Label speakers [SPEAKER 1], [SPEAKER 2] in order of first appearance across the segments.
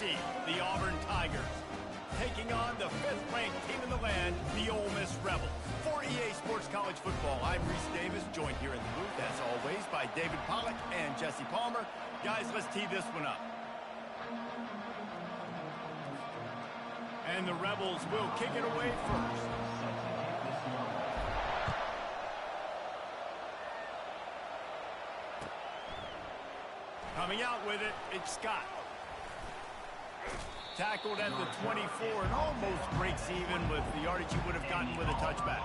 [SPEAKER 1] SEC, the Auburn Tigers, taking on the 5th-ranked team in the land, the Ole Miss Rebels. For EA Sports College Football, I'm Reese Davis, joined here in the booth, as always, by David Pollack and Jesse Palmer. Guys, let's tee this one up. And the Rebels will kick it away first. Coming out with it, it's Scott. Tackled at the 24 and almost breaks even with the yardage he would have gotten with a touchback.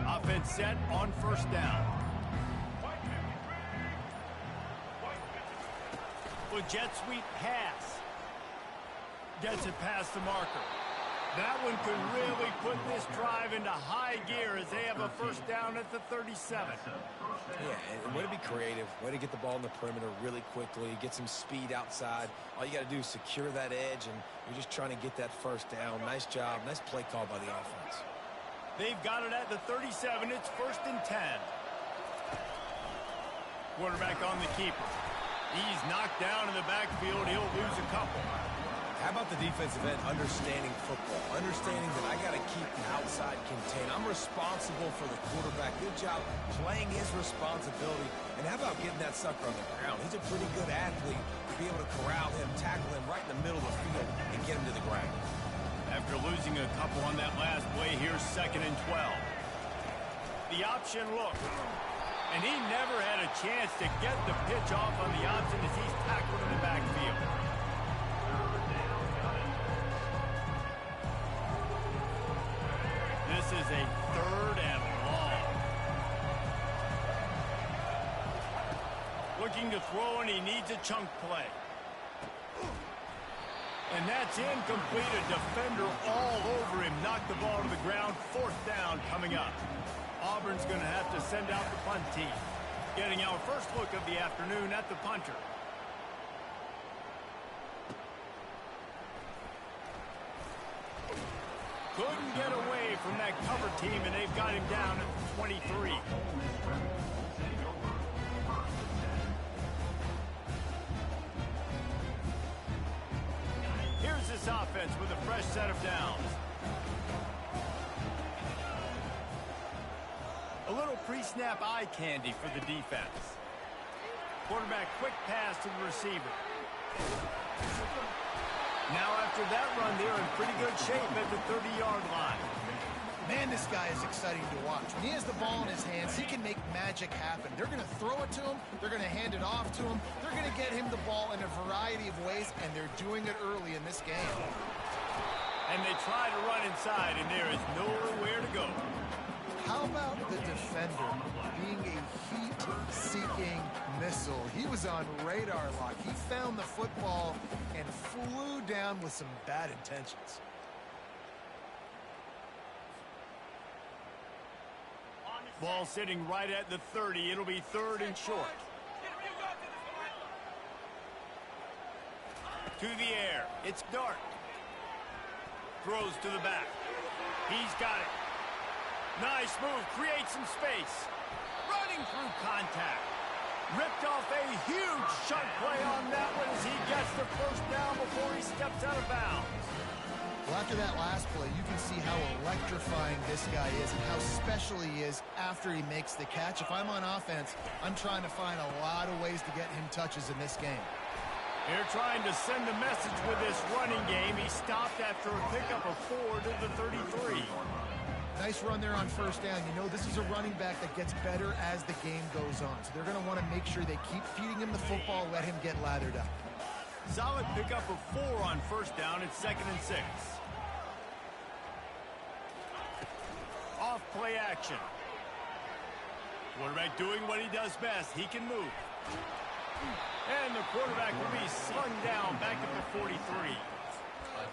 [SPEAKER 1] Offense set on first down. With jet sweep pass. Gets it past the marker. That one could really put this drive into high gear as they have a first down at the 37.
[SPEAKER 2] Yeah, and way to be creative. Way to get the ball in the perimeter really quickly. Get some speed outside. All you got to do is secure that edge, and you're just trying to get that first down. Nice job. Nice play call by the offense.
[SPEAKER 1] They've got it at the 37. It's 1st and 10. Quarterback on the keeper. He's knocked down in the backfield. He'll lose a couple.
[SPEAKER 2] How about the defensive end understanding football? Understanding that I got to keep the outside contained. I'm responsible for the quarterback. Good job playing his responsibility. And how about getting that sucker on the ground? He's a pretty good athlete to be able to corral him, tackle him right in the middle of the field, and get him to the ground.
[SPEAKER 1] After losing a couple on that last play, here's 2nd and 12. The option look. And he never had a chance to get the pitch off on the option as he's tackled in the backfield. This is a 3rd and long. Looking to throw, and he needs a chunk play. And that's incomplete. A defender all over him. Knocked the ball to the ground. 4th down coming up. Auburn's going to have to send out the punt team. Getting our first look of the afternoon at the punter. Couldn't get away from that cover team, and they've got him down at the 23. Here's this offense with a fresh set of downs. A little pre-snap eye candy for the defense. Quarterback quick pass to the receiver. Now after that run, they're in pretty good shape at the 30-yard line.
[SPEAKER 3] Man, this guy is exciting to watch. When he has the ball in his hands, he can make magic happen. They're going to throw it to him. They're going to hand it off to him. They're going to get him the ball in a variety of ways, and they're doing it early in this game.
[SPEAKER 1] And they try to run inside, and there is nowhere to go.
[SPEAKER 3] How about the defender being a heat-seeking missile? He was on radar lock. He found the football and flew down with some bad intentions.
[SPEAKER 1] Ball sitting right at the 30. It'll be 3rd and short. To the air. It's Dart. Throws to the back. He's got it. Nice move. Creates some space. Running through contact. Ripped off a huge chunk play on that one as he gets the first down before he steps out of bounds.
[SPEAKER 3] Well, after that last play, you can see how electrifying this guy is and how special he is after he makes the catch. If I'm on offense, I'm trying to find a lot of ways to get him touches in this game.
[SPEAKER 1] They're trying to send a message with this running game. He stopped after a pickup of 4 to the 33.
[SPEAKER 3] Nice run there on first down. You know, this is a running back that gets better as the game goes on. So they're going to want to make sure they keep feeding him the football, let him get lathered up.
[SPEAKER 1] Solid pickup of 4 on first down. It's 2nd and 6. Off play action. Quarterback doing what he does best. He can move. And the quarterback will be slung down back at the 43.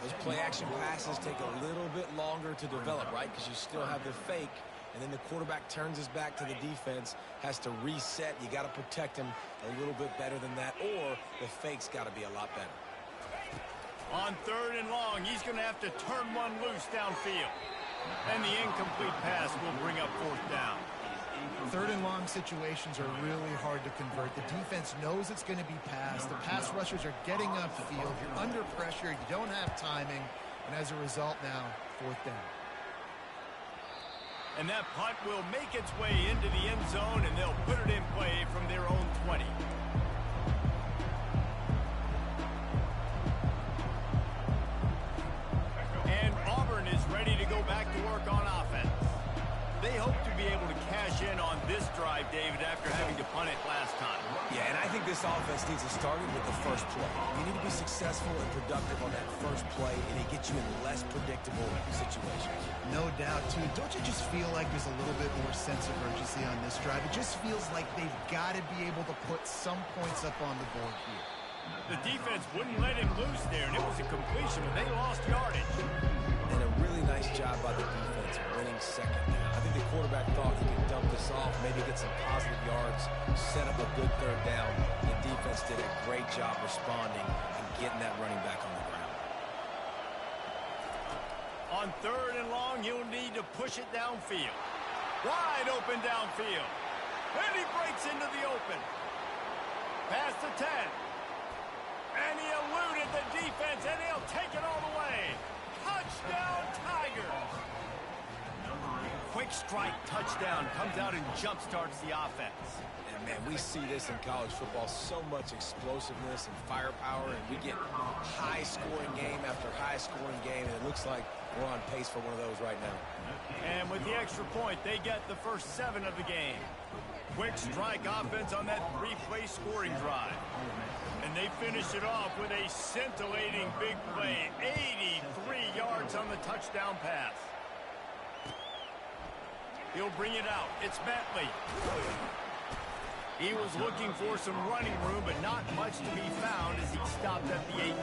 [SPEAKER 2] Those play-action passes take a little bit longer to develop, right? Because you still have the fake, and then the quarterback turns his back to the defense, has to reset. You got to protect him a little bit better than that, or the fake's got to be a lot better.
[SPEAKER 1] On 3rd and long, he's going to have to turn one loose downfield. And the incomplete pass will bring up 4th down.
[SPEAKER 3] 3rd and long situations are really hard to convert. The defense knows it's going to be passed. The pass rushers are getting upfield. You're under pressure. You don't have timing. And as a result now, 4th down.
[SPEAKER 1] And that punt will make its way into the end zone, and they'll put it in play from their own 20. And Auburn is ready to go back to work on offense. They hope to be able to cash in on this drive, David, after having to punt it last time.
[SPEAKER 2] Yeah, and I think this offense needs to start with the first play. You need to be successful and productive on that first play, and it gets you in less predictable situations.
[SPEAKER 3] No doubt, too. Don't you just feel like there's a little bit more sense of urgency on this drive? It just feels like they've got to be able to put some points up on the board here.
[SPEAKER 1] The defense wouldn't let him loose there, and it was a completion, but they lost yardage.
[SPEAKER 2] And a really nice job by the defense winning 2nd down. I think the quarterback thought he could dump this off, maybe get some positive yards, set up a good 3rd down. The defense did a great job responding and getting that running back on the ground.
[SPEAKER 1] On 3rd and long, he'll need to push it downfield. Wide open downfield. And he breaks into the open. Past the 10. And he eluded the defense, and he'll take it all the way. Touchdown, Tigers. Quick strike touchdown comes out and jump-starts the offense.
[SPEAKER 2] And, man, we see this in college football, so much explosiveness and firepower, and we get high-scoring game after high-scoring game, and it looks like we're on pace for one of those right now.
[SPEAKER 1] And with the extra point, they get the first 7 of the game. Quick strike offense on that 3-play scoring drive. And they finish it off with a scintillating big play. 83 yards on the touchdown pass. He'll bring it out. It's Bentley. He was looking for some running room, but not much to be found as he stopped at the 18.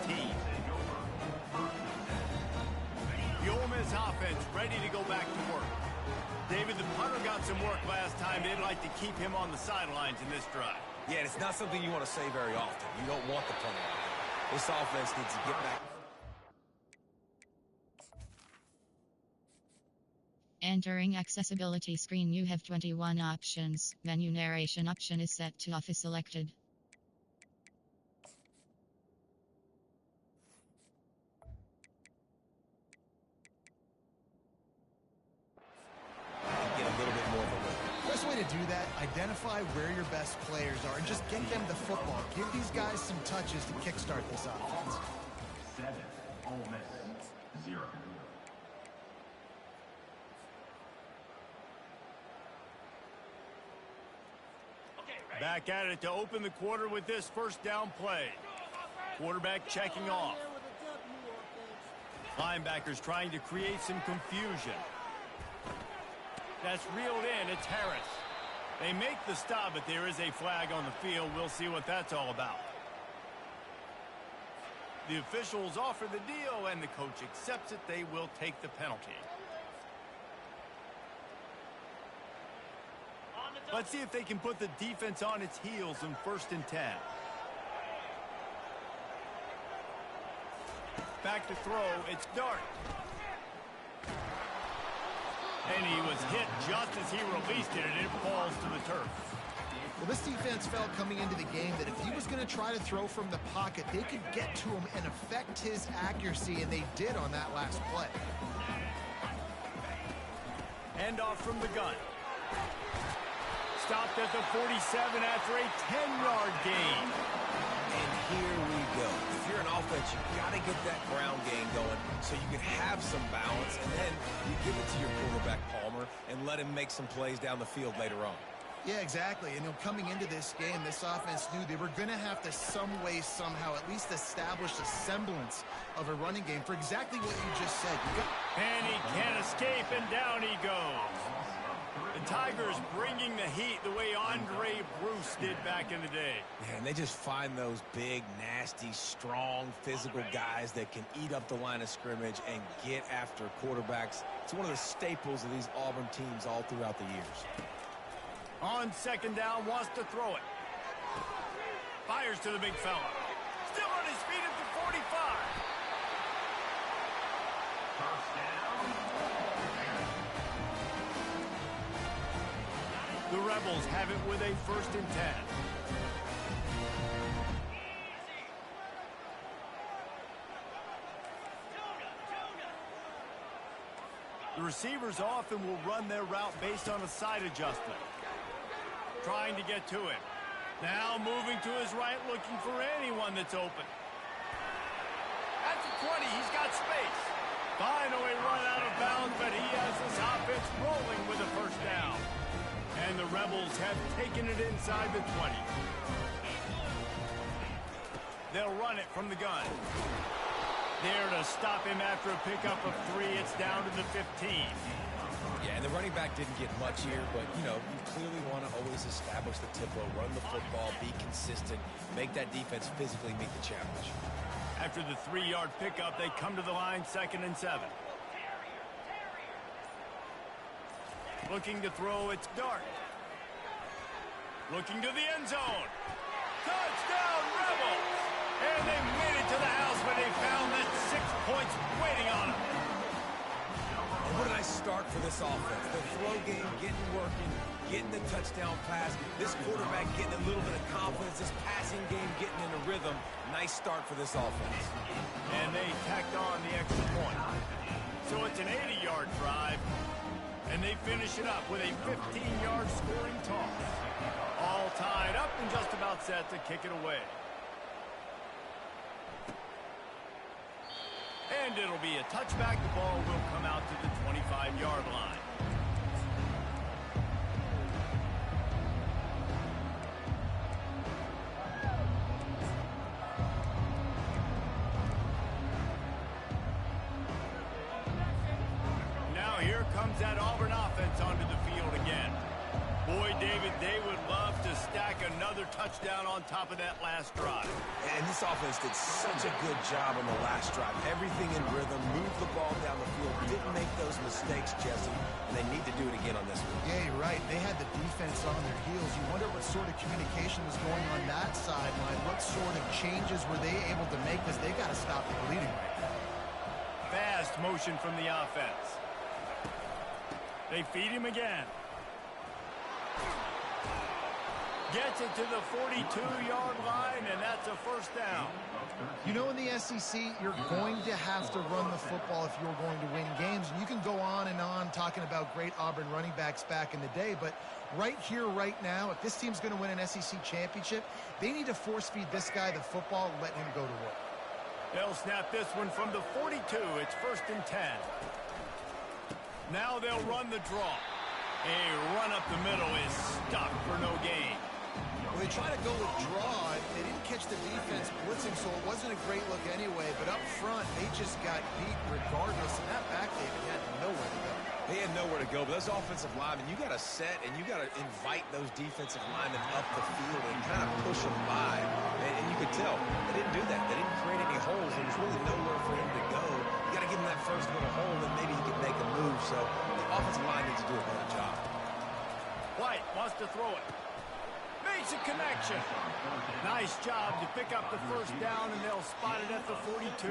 [SPEAKER 1] The Ole Miss offense ready to go back to work. David, the punter got some work last time. They'd like to keep him on the sidelines in this drive.
[SPEAKER 2] Yeah, and it's not something you want to say very often. You don't want the punter out there. This offense needs to get back.
[SPEAKER 4] Entering accessibility screen, you have 21 options. Menu narration option is set to off is selected.
[SPEAKER 2] Get a little bit more of a look.
[SPEAKER 3] Best way to do that, identify where your best players are and just get them the football. Give these guys some touches to kickstart this offense.
[SPEAKER 5] 7, Ole Miss, 0.
[SPEAKER 1] Back at it to open the quarter with this first down play. Quarterback checking off. Linebackers trying to create some confusion. That's reeled in. It's Harris. They make the stop, but there is a flag on the field. We'll see what that's all about. The officials offer the deal, and the coach accepts it. They will take the penalty. Let's see if they can put the defense on its heels in 1st and 10. Back to throw, it's Dart. And he was hit just as he released it, and it falls to the turf.
[SPEAKER 3] Well, this defense felt coming into the game that if he was going to try to throw from the pocket, they could get to him and affect his accuracy, and they did on that last play.
[SPEAKER 1] Hand off from the gun. Stopped at the 47 after a 10-yard gain.
[SPEAKER 2] And here we go. If you're an offense, you got to get that ground game going so you can have some balance, and then you give it to your quarterback, Palmer, and let him make some plays down the field later on.
[SPEAKER 3] Yeah, exactly. And coming into this game, this offense knew they were going to have to some way, somehow, at least establish a semblance of a running game for exactly what you just said.
[SPEAKER 1] And he can't escape, and down he goes. The Tigers bringing the heat the way Andre Bruce did back in the day.
[SPEAKER 2] Yeah, and they just find those big, nasty, strong, physical guys that can eat up the line of scrimmage and get after quarterbacks. It's one of the staples of these Auburn teams all throughout the years.
[SPEAKER 1] On 2nd down, wants to throw it. Fires to the big fella. Still on his feet at the 45.
[SPEAKER 5] First down.
[SPEAKER 1] The Rebels have it with a 1st and 10. The receivers often will run their route based on a side adjustment. Trying to get to him. Now moving to his right, looking for anyone that's open. At the 20, he's got space. Finally run out of bounds, but he has this offense rolling with a 1st down. And the Rebels have taken it inside the 20. They'll run it from the gun. There to stop him after a pickup of 3. It's down to the 15.
[SPEAKER 2] Yeah, and the running back didn't get much here, but, you clearly want to always establish the tempo, run the football, be consistent, make that defense physically meet the challenge.
[SPEAKER 1] After the 3-yard pickup, they come to the line 2nd and 7. Looking to throw, it's Dart. Looking to the end zone. Touchdown, Rebels! And they made it to the house when they found that 6 points waiting on them.
[SPEAKER 2] What a nice start for this offense. The throw game getting working, getting the touchdown pass. This quarterback getting a little bit of confidence. This passing game getting in a rhythm. Nice start for this offense.
[SPEAKER 1] And they tacked on the extra point. So it's an 80-yard drive. And they finish it up with a 15-yard scoring toss. All tied up and just about set to kick it away. And it'll be a touchback. The ball will come out to the 25-yard line. Now here comes that Auburn offense onto the field again. Boy, David, they would love to stack another touchdown on top of that last drive.
[SPEAKER 2] And this offense did such a good job on the last drive. Everything in rhythm, moved the ball down the field, didn't make those mistakes, Jesse, and they need to do it again on this one.
[SPEAKER 3] Yeah, you're right. They had the defense on their heels. You wonder what sort of communication was going on that sideline. What sort of changes were they able to make, because they got to stop the bleeding right now.
[SPEAKER 1] Fast motion from the offense. They feed him again. Gets it to the 42-yard line, and that's a 1st down.
[SPEAKER 3] In the SEC, you're going to have to run the football if you're going to win games. And you can go on and on talking about great Auburn running backs back in the day, but right here, right now, if this team's going to win an SEC championship, they need to force-feed this guy the football and let him go to work.
[SPEAKER 1] They'll snap this one from the 42. It's 1st and 10. Now they'll run the draw. A run up the middle is stopped for no gain.
[SPEAKER 3] Well, they try to go with draw. They didn't catch the defense blitzing, so it wasn't a great look anyway. But up front, they just got beat regardless. And that back, David, had nowhere to go.
[SPEAKER 2] They had nowhere to go, but those offensive linemen, you got to set and you got to invite those defensive linemen up the field and kind of push them by. And you could tell they didn't do that. They didn't create any holes. There was really nowhere for him to go. You got to give him that first little hole, and maybe he can make a move. So the offensive line needs to do a better job.
[SPEAKER 1] White wants to throw it. Makes a connection. Nice job to pick up the first down, and they'll spot it at the 42.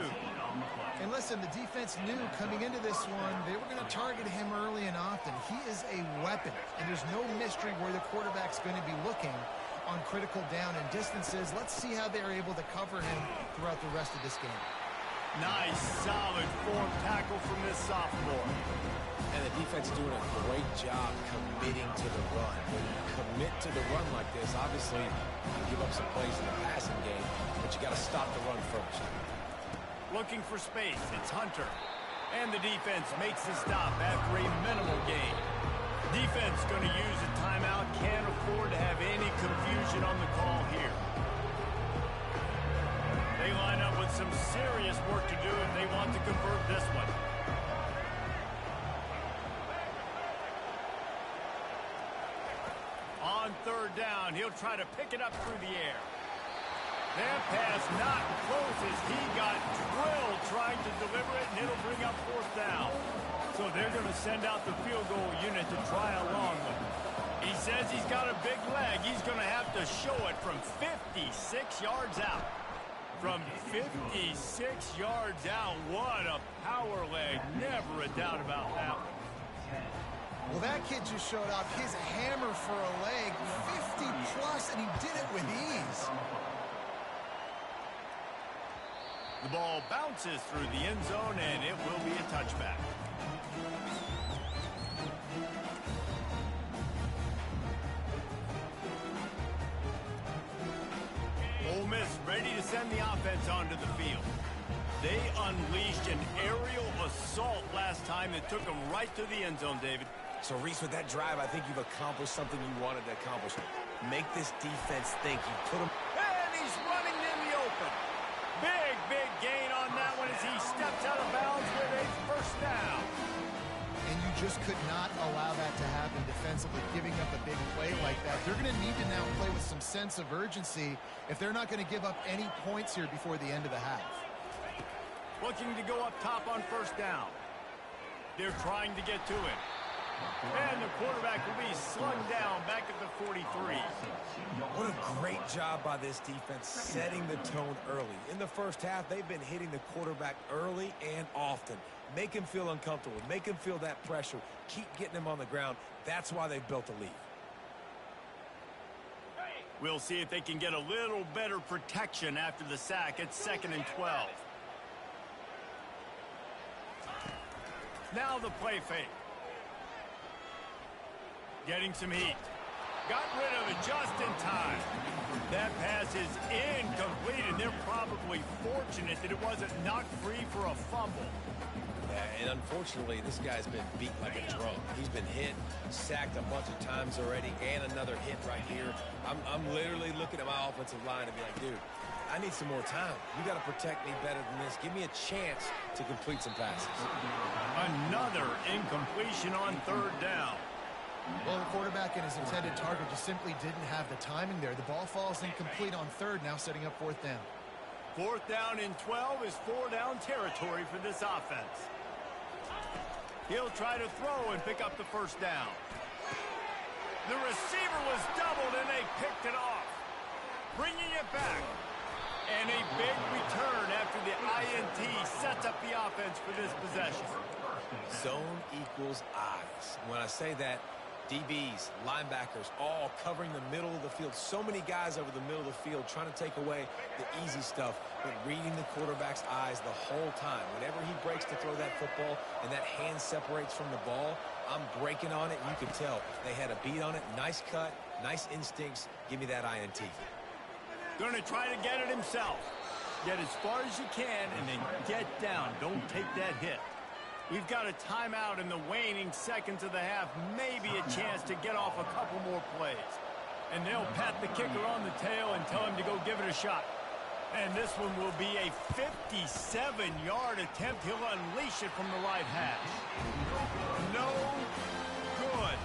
[SPEAKER 3] And listen, the defense knew coming into this one, they were going to target him early and often. He is a weapon, and there's no mystery where the quarterback's going to be looking on critical down and distances. Let's see how they're able to cover him throughout the rest of this game.
[SPEAKER 1] Nice, solid form tackle from this sophomore.
[SPEAKER 2] And the defense doing a great job committing to the run. When you commit to the run like this, obviously you give up some plays in the passing game, but you got to stop the run first.
[SPEAKER 1] Looking for space, it's Hunter. And the defense makes the stop after a minimal gain. Defense going to use a timeout, can't afford to have any confusion on the call here. They line up with some serious work to do if they want to convert this one. On third down, he'll try to pick it up through the air. That pass not close as he got drilled trying to deliver it, and it'll bring up fourth down. So they're going to send out the field goal unit to try a long one. He says he's got a big leg. He's going to have to show it from 56 yards out. From 56 yards out, what a power leg. Never a doubt about that one.
[SPEAKER 3] Well, that kid just showed off his hammer for a leg, 50-plus, and he did it with ease.
[SPEAKER 1] The ball bounces through the end zone, and it will be a touchback. Ole Miss ready to send the offense onto the field. They unleashed an aerial assault last time that took them right to the end zone, David.
[SPEAKER 2] So, Reese, with that drive, I think you've accomplished something you wanted to accomplish. Make this defense think. You put them...
[SPEAKER 1] And he's running in the open. Big gain on that one as he steps out of bounds with a first down.
[SPEAKER 3] And you just could not allow that to happen defensively, giving up a big play like that. They're going to need to now play with some sense of urgency if they're not going to give up any points here before the end of the half.
[SPEAKER 1] Looking to go up top on first down. They're trying to get to it. And the quarterback will be slugged down back at the 43.
[SPEAKER 2] What a great job by this defense setting the tone early. In the first half, they've been hitting the quarterback early and often. Make him feel uncomfortable. Make him feel that pressure. Keep getting him on the ground. That's why they've built a lead.
[SPEAKER 1] We'll see if they can get a little better protection after the sack. It's 2nd and 12. Now the play fake. Getting some heat. Got rid of it just in time. That pass is incomplete, and they're probably fortunate that it wasn't knocked free for a fumble.
[SPEAKER 2] Yeah, and unfortunately, this guy's been beat like a drum. He's been hit, sacked a bunch of times already, and another hit right here. I'm literally looking at my offensive line and be like, dude, I need some more time. You got to protect me better than this. Give me a chance to complete some passes.
[SPEAKER 1] Another incompletion on third down.
[SPEAKER 3] Well, the quarterback and his intended target just simply didn't have the timing there. The ball falls incomplete on third, now setting up fourth down.
[SPEAKER 1] Fourth down and 12 is four-down territory for this offense. He'll try to throw and pick up the first down. The receiver was doubled, and they picked it off. Bringing it back. And a big return after the INT sets up the offense for this possession.
[SPEAKER 2] Zone equals eyes. When I say that, DBs, linebackers, all covering the middle of the field. So many guys over the middle of the field trying to take away the easy stuff, but reading the quarterback's eyes the whole time. Whenever he breaks to throw that football and that hand separates from the ball, I'm breaking on it. You can tell they had a beat on it. Nice cut, nice instincts. Give me that INT.
[SPEAKER 1] Going to try to get it himself. Get as far as you can and then get down. Don't take that hit. We've got a timeout in the waning seconds of the half. Maybe a chance to get off a couple more plays. And they'll pat the kicker on the tail and tell him to go give it a shot. And this one will be a 57-yard attempt. He'll unleash it from the right hash. No good.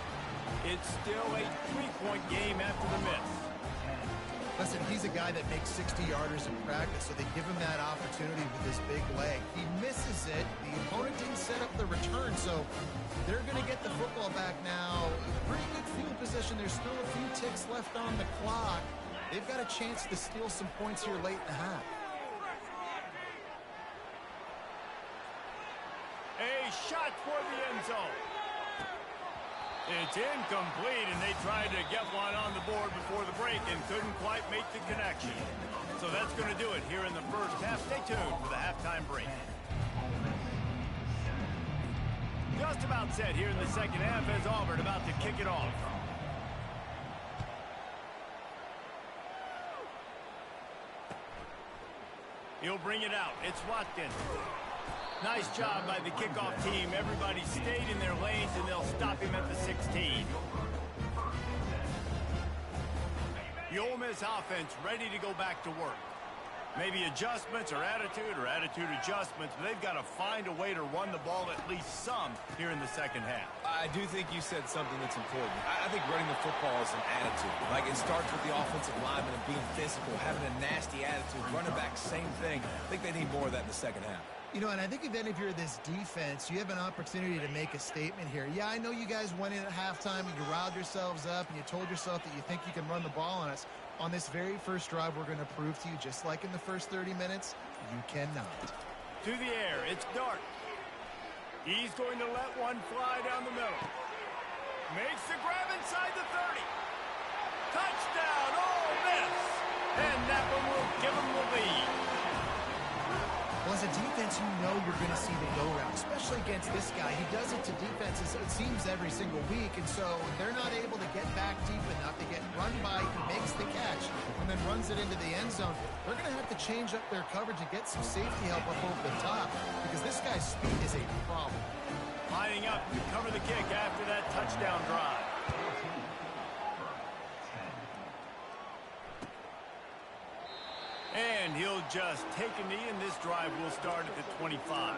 [SPEAKER 1] It's still a three-point game after the miss.
[SPEAKER 3] Listen, he's a guy that makes 60-yarders in practice, so they give him that opportunity with this big leg. He misses it. The opponent didn't set up the return, so they're going to get the football back now. Pretty good field position. position. There's still a few ticks left on the clock. They've got a chance to steal some points here late in the half.
[SPEAKER 1] A shot for the end zone. It's incomplete, and they tried to get one on the board before the break and couldn't quite make the connection. So that's going to do it here in the first half. Stay tuned for the halftime break. Just about set here in the second half as Auburn about to kick it off. He'll bring it out. It's Watkins. Nice job by the kickoff team. Everybody stayed in their lanes, and they'll stop him at the 16. The Ole Miss offense ready to go back to work. Maybe adjustments or attitude adjustments, but they've got to find a way to run the ball at least some here in the second half.
[SPEAKER 2] I do think you said something that's important. I think running the football is an attitude. Like, it starts with the offensive lineman and being physical, having a nasty attitude. Running back, same thing. I think they need more of that in the second half.
[SPEAKER 3] You know, and I think if you're this defense, you have an opportunity to make a statement here. Yeah, I know you guys went in at halftime and you riled yourselves up and you told yourself that you think you can run the ball on us. On this very first drive, we're going to prove to you, just like in the first 30 minutes, you cannot.
[SPEAKER 1] To the air, it's Dart. He's going to let one fly down the middle. Makes the grab inside the 30. Touchdown, Ole Miss! And that one will give them the lead.
[SPEAKER 3] Well, as a defense, you know you're going to see the go-round, especially against this guy. He does it to defenses, it seems, every single week, and so they're not able to get back deep enough. They get run by, he makes the catch, and then runs it into the end zone. They're going to have to change up their coverage and get some safety help up over the top, because this guy's speed is a problem.
[SPEAKER 1] Lining up to cover the kick after that touchdown drive. And he'll just take a knee, and this drive will start at the 25.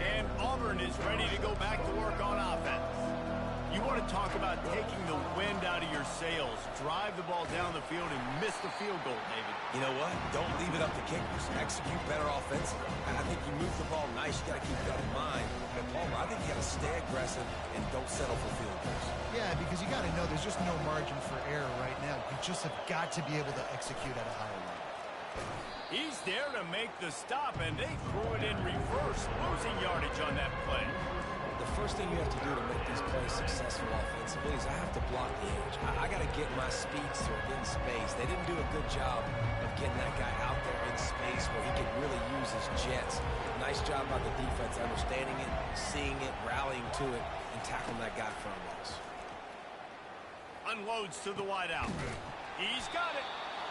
[SPEAKER 1] And Auburn is ready to go back to work on offense. You want to talk about taking the wind out of your sails. Drive the ball down the field and miss the field goal, David.
[SPEAKER 2] You know what? Don't leave it up to kickers. Execute better offensively. I think you move the ball nice. You got to keep that in mind. But Palmer, I think you got to stay aggressive and don't settle for field goals.
[SPEAKER 3] Yeah, because you got to know there's just no margin for error right now. You just have got to be able to execute at a higher level.
[SPEAKER 1] He's there to make the stop, and they threw it in reverse, losing yardage on that play.
[SPEAKER 2] The first thing you have to do to make these plays successful offensively is I have to block the edge. I got to get my speed so I get in space. They didn't do a good job of getting that guy out there in space where he could really use his jets. Nice job by the defense understanding it, seeing it, rallying to it, and tackling that guy from us.
[SPEAKER 1] Unloads to the wideout. He's got it.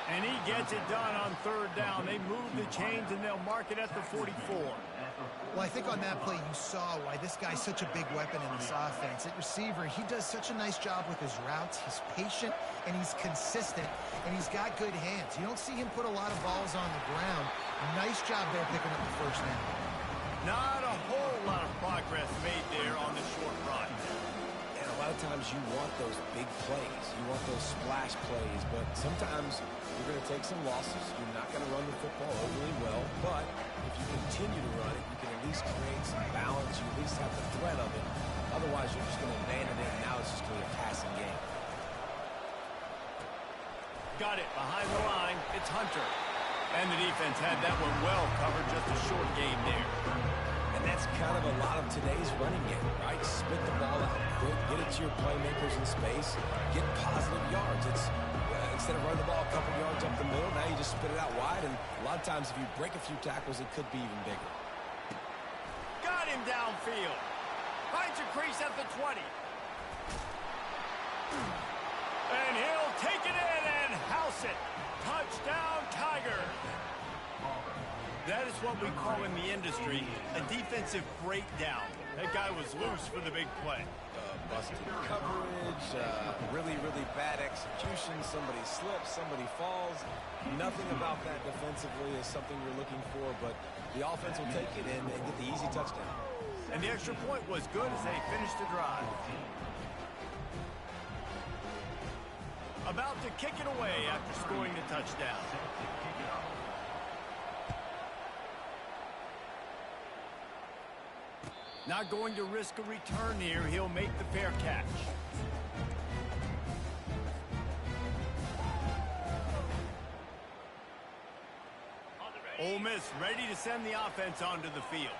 [SPEAKER 1] And he gets it done on third down. They move the chains, and they'll mark it at the 44.
[SPEAKER 3] Well, I think on that play you saw why this guy's such a big weapon in this offense. At receiver, he does such a nice job with his routes. He's patient, and he's consistent, and he's got good hands. You don't see him put a lot of balls on the ground. Nice job there picking up the first down.
[SPEAKER 2] Not a whole lot of progress made there on the short run. And a lot of times you want those big plays. You want those splash plays, but sometimes you're going to take some losses. You're not going to run the football overly well, but if you continue to run it, you can at least create some balance. You at least have the threat of it. Otherwise, you're just going to abandon it, and now it's just going to be a passing game.
[SPEAKER 1] Got it behind the line. It's Hunter. And the defense had that one well covered. Just a short game there.
[SPEAKER 2] And that's kind of a lot of today's running game, right? Spit the ball out quick, get it to your playmakers in space, get positive yards. It's instead of running the ball a couple yards up the middle, now you just spit it out wide, and a lot of times if you break a few tackles, it could be even bigger.
[SPEAKER 1] Got him downfield. Finds a crease at the 20. And he'll take it in and house it. Touchdown, Tigers. That is what we call in the industry a defensive breakdown. That guy was loose for the big play.
[SPEAKER 2] Busted coverage, really, really bad execution. Somebody slips, somebody falls. Nothing about that defensively is something you're looking for, but the offense will take it in and get the easy touchdown.
[SPEAKER 1] And the extra point was good as they finished the drive. About to kick it away after scoring the touchdown. Not going to risk a return here. He'll make the fair catch. Ole Miss ready to send the offense onto the field.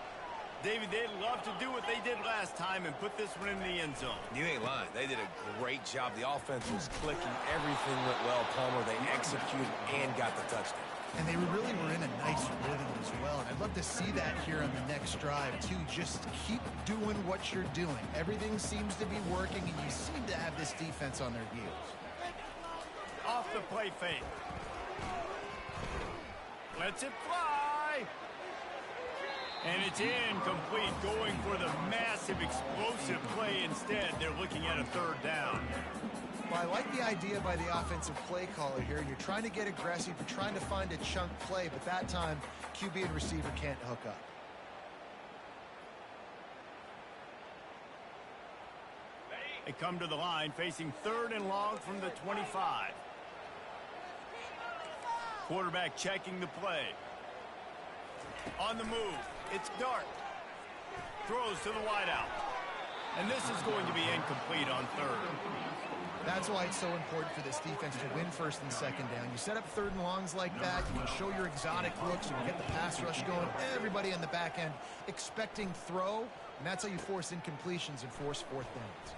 [SPEAKER 1] David, they'd love to do what they did last time and put this one in the end zone.
[SPEAKER 2] You ain't lying. They did a great job. The offense was clicking. Everything went well, Palmer. They executed and got the touchdown.
[SPEAKER 3] And they really were in a nice rhythm as well. And I'd love to see that here on the next drive, too. Just keep doing what you're doing. Everything seems to be working, and you seem to have this defense on their heels.
[SPEAKER 1] Off the play fake. Lets it fly. And it's incomplete, going for the massive explosive play instead. They're looking at a third down.
[SPEAKER 3] Well, I like the idea by the offensive play caller here. You're trying to get aggressive. You're trying to find a chunk play, but that time, QB and receiver can't hook up.
[SPEAKER 1] They come to the line facing 3rd and long from the 25. Quarterback checking the play. On the move, it's Dart. Throws to the wideout. And this is going to be incomplete on 3rd.
[SPEAKER 3] That's why it's so important for this defense to win 1st and 2nd down. You set up 3rd and longs like that, you can show your exotic looks, you can get the pass rush going, everybody on the back end expecting throw, and that's how you force incompletions and force 4th downs.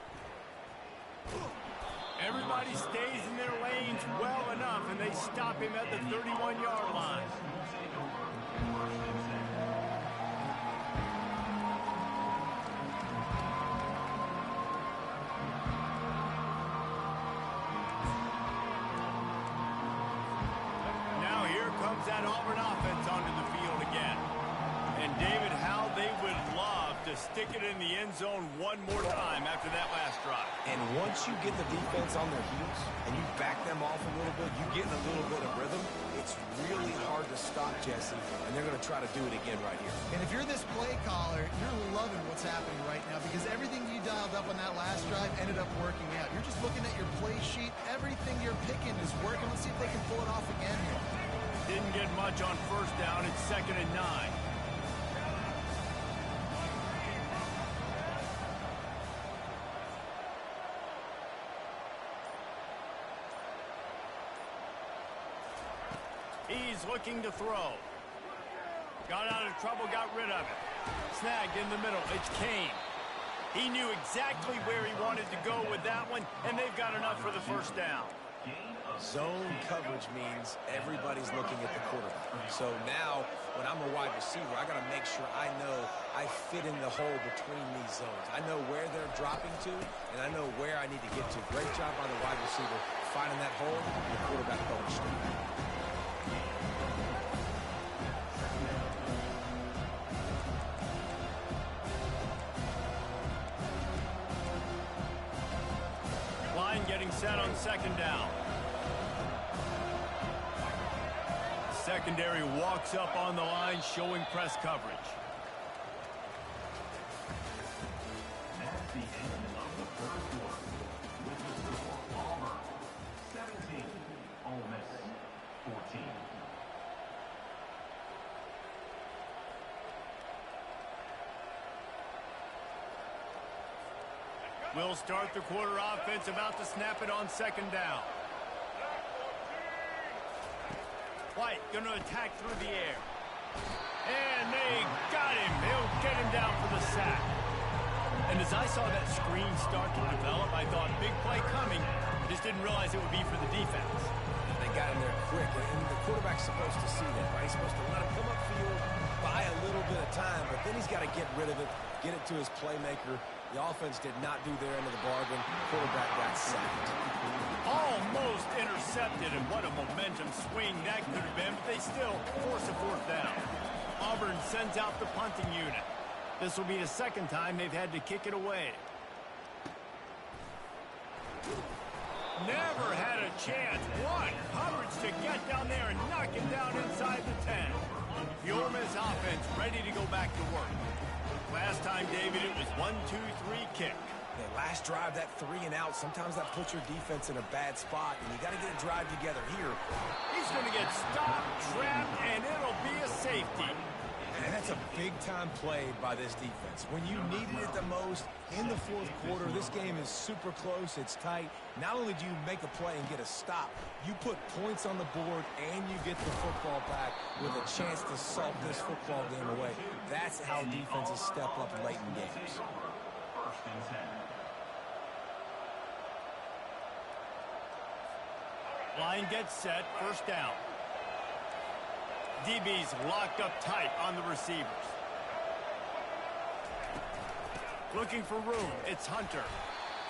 [SPEAKER 1] Everybody stays in their lanes well enough, and they stop him at the 31-yard line. Now here comes that Auburn offense onto the field again. And David, how they would love to stick it in the end zone one more time after that last drive.
[SPEAKER 2] And once you get the defense on their heels and you back them off a little bit, you get in a little bit of rhythm, it's really hard to stop, Jesse, and they're going to try to do it again right here.
[SPEAKER 3] And if you're this play caller, you're loving what's happening right now because everything you dialed up on that last drive ended up working out. You're just looking at your play sheet. Everything you're picking is working. Let's see if they can pull it off again here.
[SPEAKER 1] Didn't get much on 1st down. It's 2nd and 9. He's looking to throw. Got out of trouble, got rid of it. Snagged in the middle. It's Kane. He knew exactly where he wanted to go with that one, and they've got enough for the 1st down.
[SPEAKER 2] Zone coverage means everybody's looking at the quarterback. So now, when I'm a wide receiver, I got to make sure I know I fit in the hole between these zones. I know where they're dropping to, and I know where I need to get to. Great job by the wide receiver finding that hole, and the quarterback going straight.
[SPEAKER 1] Getting set on 2nd down. Secondary walks up on the line, showing press coverage.
[SPEAKER 5] That's the end of the 1st quarter. With the score, Auburn 17, Ole Miss 14.
[SPEAKER 1] We'll start the quarter offense, about to snap it on 2nd down. White going to attack through the air. And they got him. They'll get him down for the sack. And as I saw that screen start to develop, I thought big play coming. I just didn't realize it would be for the defense.
[SPEAKER 2] They got him there quick, and the quarterback's supposed to see that, right? He's supposed to let him come upfield, buy a little bit of time, but then he's got to get rid of it, get it to his playmaker. The offense did not do their end of the bargain. Quarterback got sacked.
[SPEAKER 1] Almost intercepted, and what a momentum swing that could have been, but they still force a 4th down. Auburn sends out the punting unit. This will be the 2nd time they've had to kick it away. Never had a chance. What coverage to get down there and knock it down inside the 10. The Ole Miss offense ready to go back to work. Last time, David, it was 1-2-3 kick.
[SPEAKER 2] That last drive, that 3 and out, sometimes that puts your defense in a bad spot, and you got to get a drive together here.
[SPEAKER 1] He's going to get stopped, trapped, and it'll be a safety.
[SPEAKER 2] And that's a big-time play by this defense. When you needed it the most in the fourth quarter, this game is super close. It's tight. Not only do you make a play and get a stop, you put points on the board and you get the football back with a chance to salt this football game away. That's how defenses step up late in games.
[SPEAKER 5] First and 10.
[SPEAKER 1] Line gets set, first down. DB's locked up tight on the receivers. Looking for room, it's Hunter.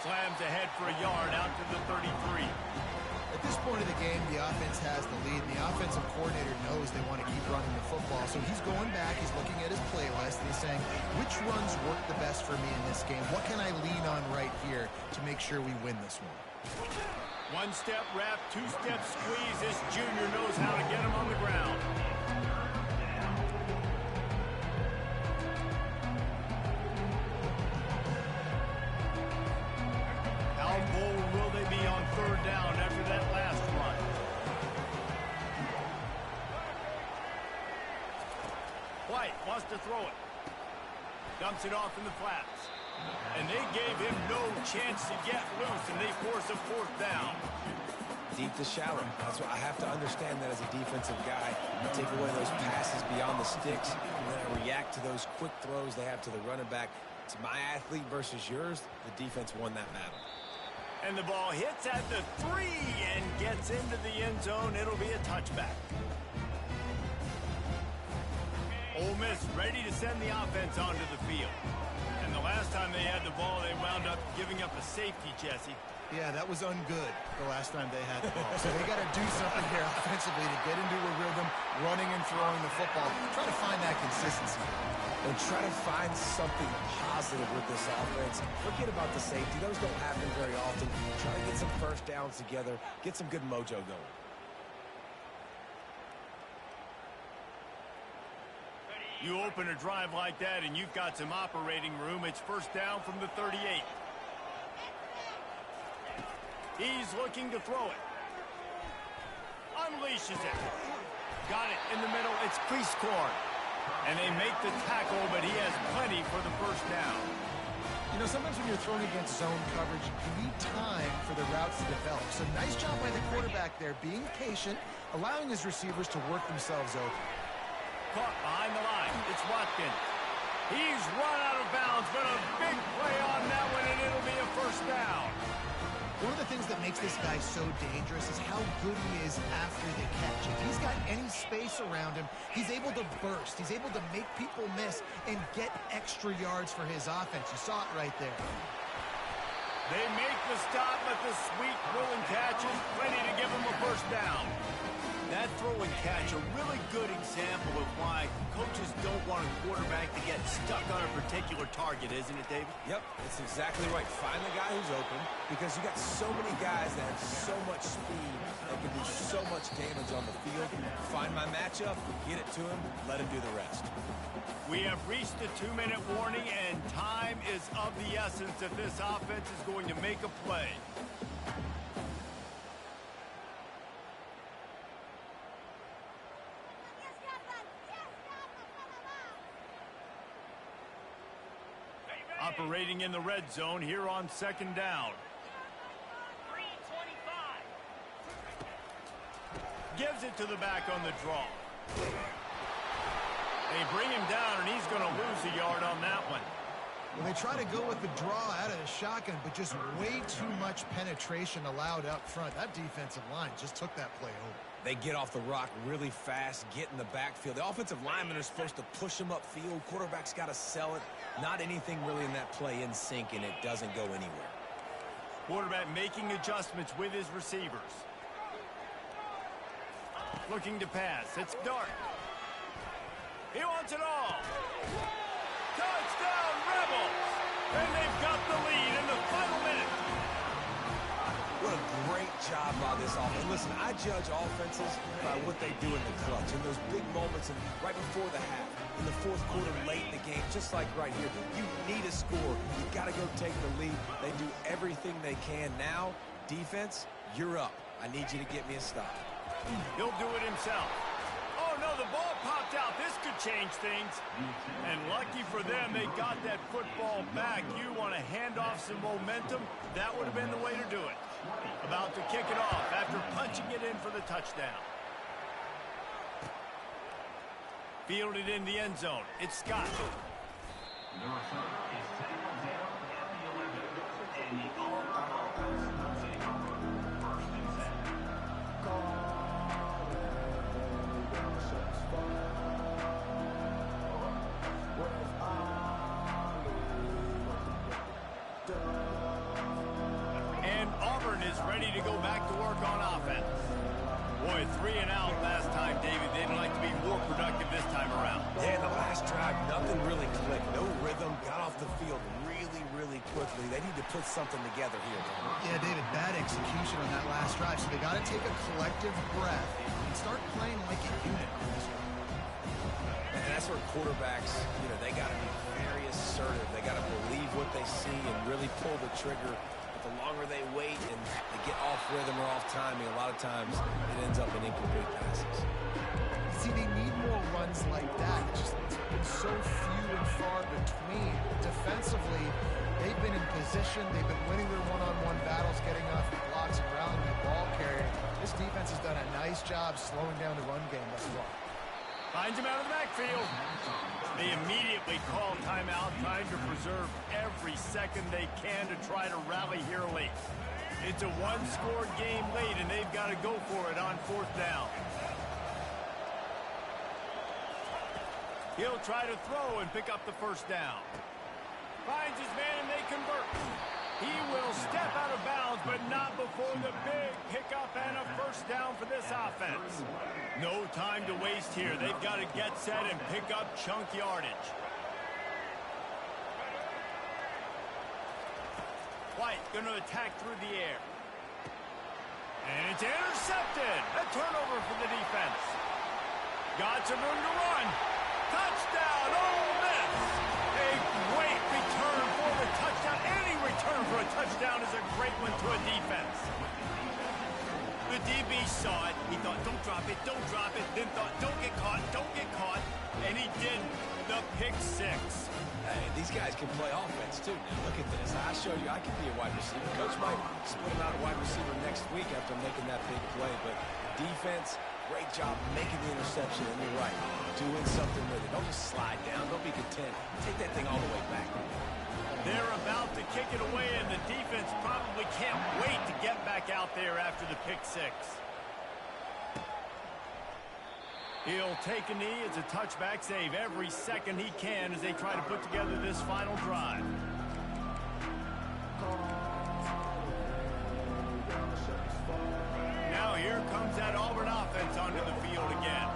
[SPEAKER 1] Slams ahead for a yard out to the 33.
[SPEAKER 3] At this point of the game, the offense has the lead, and the offensive coordinator knows they want to keep running the football. So he's going back, he's looking at his playlist, and he's saying, which runs work the best for me in this game? What can I lean on right here to make sure we win this one?
[SPEAKER 1] One-step wrap, two-step squeeze. This junior knows how to get him on the ground. How bold will they be on third down after that last run? White wants to throw it. Dumps it off in the flats. And they gave him no chance to get loose, and they force a fourth down.
[SPEAKER 2] Deep to shallow. That's what I have to understand that as a defensive guy. You take away those passes beyond the sticks, and then I react to those quick throws they have to the running back. It's my athlete versus yours. The defense won that battle.
[SPEAKER 1] And the ball hits at the 3 and gets into the end zone. It'll be a touchback. Ole Miss ready to send the offense onto the field. And the last time they had the ball, they wound up giving up a safety, Jesse.
[SPEAKER 3] Yeah, that was ungood the last time they had the ball. So they got to do something here offensively to get into a rhythm, running and throwing the football. Try to find that consistency.
[SPEAKER 2] And try to find something positive with this offense. Forget about the safety. Those don't happen very often. Try to get some first downs together. Get some good mojo going.
[SPEAKER 1] You open a drive like that and you've got some operating room. It's first down from the 38. He's looking to throw it. Unleashes it. Got it in the middle. It's crease corn. And they make the tackle, but he has plenty for the first down.
[SPEAKER 3] You know, sometimes when you're thrown against zone coverage, you need time for the routes to develop. So nice job by the quarterback there, being patient, allowing his receivers to work themselves open.
[SPEAKER 1] Caught behind the line. It's Watkins. He's run out of bounds, but a big play on that one, and it'll be a first down.
[SPEAKER 3] One of the things that makes this guy so dangerous is how good he is after the catch. If he's got any space around him, he's able to burst. He's able to make people miss and get extra yards for his offense. You saw it right there.
[SPEAKER 1] They make the stop, but the sweet throw and catch is plenty to give him a first down. That throw and catch, a really good example of why coaches don't want a quarterback to get stuck on a particular target, isn't it, David?
[SPEAKER 2] Yep, it's exactly right. Find the guy who's open, because you got so many guys that have so much speed that can do so much damage on the field. Find my matchup, get it to him, let him do the rest.
[SPEAKER 1] We have reached the 2-minute warning, and time is of the essence if this offense is going to make a play. Operating in the red zone here on second down. 3:25. Gives it to the back on the draw. They bring him down, and he's going to lose a yard on that one.
[SPEAKER 3] Well, they try to go with the draw out of the shotgun, but just way too much penetration allowed up front. That defensive line just took that play over.
[SPEAKER 2] They get off the rock really fast, get in the backfield. The offensive linemen are supposed to push them upfield. Quarterback's got to sell it. Not anything really in that play in sync, and it doesn't go anywhere.
[SPEAKER 1] Quarterback making adjustments with his receivers. Looking to pass. It's Dart. He wants it all. Touchdown, Rebels! And they've got the lead in the final minute.
[SPEAKER 2] What a great job by this offense. Listen, I judge offenses by what they do in the clutch, in those big moments and right before the half, in the fourth quarter, late in the game, just like right here. You need a score. You've got to go take the lead. They do everything they can. Now, defense, you're up. I need you to get me a stop.
[SPEAKER 1] He'll do it himself. Oh, no, the ball popped watch out. This could change things. And lucky for them, they got that football back. You want to hand off some momentum? That would have been the way to do it. About to kick it off after punching it in for the touchdown. Fielded in the end zone. It's Scott.
[SPEAKER 5] The return is tackled down at the 11. And the Auburn offense will take over 1st and 10.
[SPEAKER 1] And Auburn is ready to go back to work on offense. Boy, 3 and out last time, David. They'd like to be more productive this time around.
[SPEAKER 2] Yeah, the last drive, nothing really clicked. No rhythm. Got off the field really, really quickly. They need to put something together here.
[SPEAKER 3] Yeah, David, bad execution on that last drive. So they got to take a collective breath and start playing like a unit on this one.
[SPEAKER 2] And that's where quarterbacks, they got to be very assertive. They got to believe what they see and really pull the trigger. But the longer they wait and they get off rhythm or off timing, a lot of times it ends up in incomplete passes.
[SPEAKER 3] See, they need more runs like that. It's so few and far between. Defensively, they've been in position. They've been winning their one-on-one battles, getting off the blocks and rallying the ball carrier. This defense has done a nice job slowing down the run game thus far.
[SPEAKER 1] Finds him out of the backfield. They immediately call timeout, trying to preserve every second they can to try to rally here late. It's a one-score game late, and they've got to go for it on 4th down. He'll try to throw and pick up the 1st down. Finds his man, and they convert. He will step out of bounds, but not before the big pickup and a 1st down for this offense. No time to waste here. They've got to get set and pick up chunk yardage. White going to attack through the air. And it's intercepted. A turnover for the defense. Got some room to run. Touchdown, Ole Miss. A great return for the touchdown. Any return for a touchdown is a great one to a defense. The DB saw it. He thought, don't drop it, don't drop it. Then thought, don't get caught, don't get caught. And he did the pick 6.
[SPEAKER 2] Hey, these guys can play offense, too. Now, look at this. I showed you I can be a wide receiver. Coach might split him out a wide receiver next week after making that big play. But defense, great job making the interception. And you're right, doing something with it. Don't just slide down. Don't be content. Take that thing all the way back.
[SPEAKER 1] They're about to kick it away, and the defense probably can't wait to get back out there after the pick 6. He'll take a knee. It's a touchback save every second he can as they try to put together this final drive. Now here comes that Auburn offense onto the field again.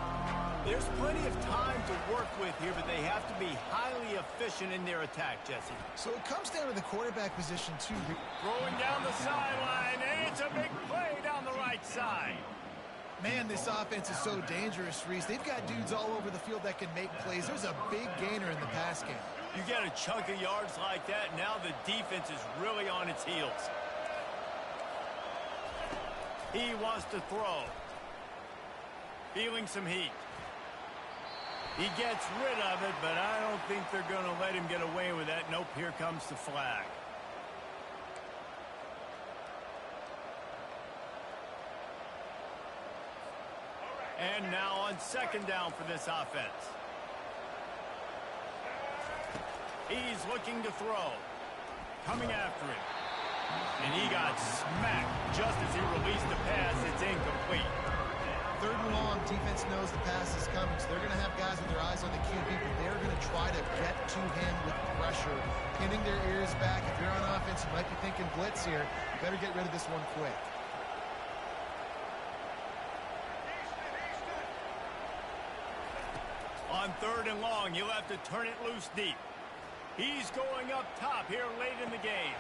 [SPEAKER 1] There's plenty of time to work with here, but they have to be highly efficient in their attack, Jesse.
[SPEAKER 3] So it comes down to the quarterback position, too.
[SPEAKER 1] Throwing down the sideline, and it's a big play down the right side.
[SPEAKER 3] Man, this offense is so dangerous, Reese. They've got dudes all over the field that can make plays. There's a big gainer in the pass game.
[SPEAKER 1] You get a chunk of yards like that, now the defense is really on its heels. He wants to throw. Feeling some heat. He gets rid of it, but I don't think they're going to let him get away with that. Nope, here comes the flag. And now on 2nd down for this offense. He's looking to throw. Coming after him. And he got smacked just as he released the pass. It's incomplete.
[SPEAKER 3] 3rd and long, defense knows the pass is coming, so they're going to have guys with their eyes on the QB, but they're going to try to get to him with pressure, pinning their ears back. If you're on offense, you might be thinking blitz here. You better get rid of this one quick.
[SPEAKER 1] On 3rd and long, you'll have to turn it loose deep. He's going up top here late in the game.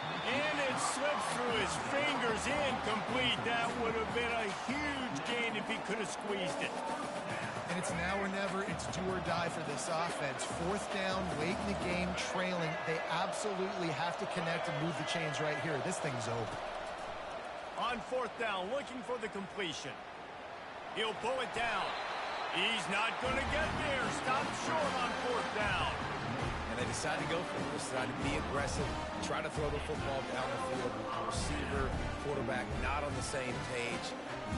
[SPEAKER 1] And it slips through his fingers, incomplete. That would have been a huge gain if he could have squeezed it.
[SPEAKER 3] And it's now or never. It's do or die for this offense. 4th down, late in the game, trailing. They absolutely have to connect and move the chains right here. This thing's over.
[SPEAKER 1] On 4th down, looking for the completion. He'll pull it down. He's not going to get there. Stop short on 4th down.
[SPEAKER 2] And they decide to go for it. They decide to be aggressive, try to throw the football down the field. Receiver, quarterback not on the same page.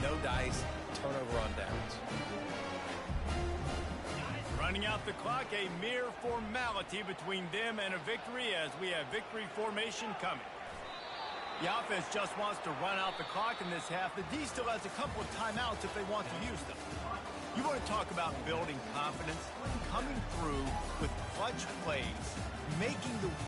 [SPEAKER 2] No dice, turnover on downs.
[SPEAKER 1] Running out the clock, a mere formality between them and a victory as we have victory formation coming. The offense just wants to run out the clock in this half. The D still has a couple of timeouts if they want to use them. You want to talk about building confidence, coming through with clutch plays, making the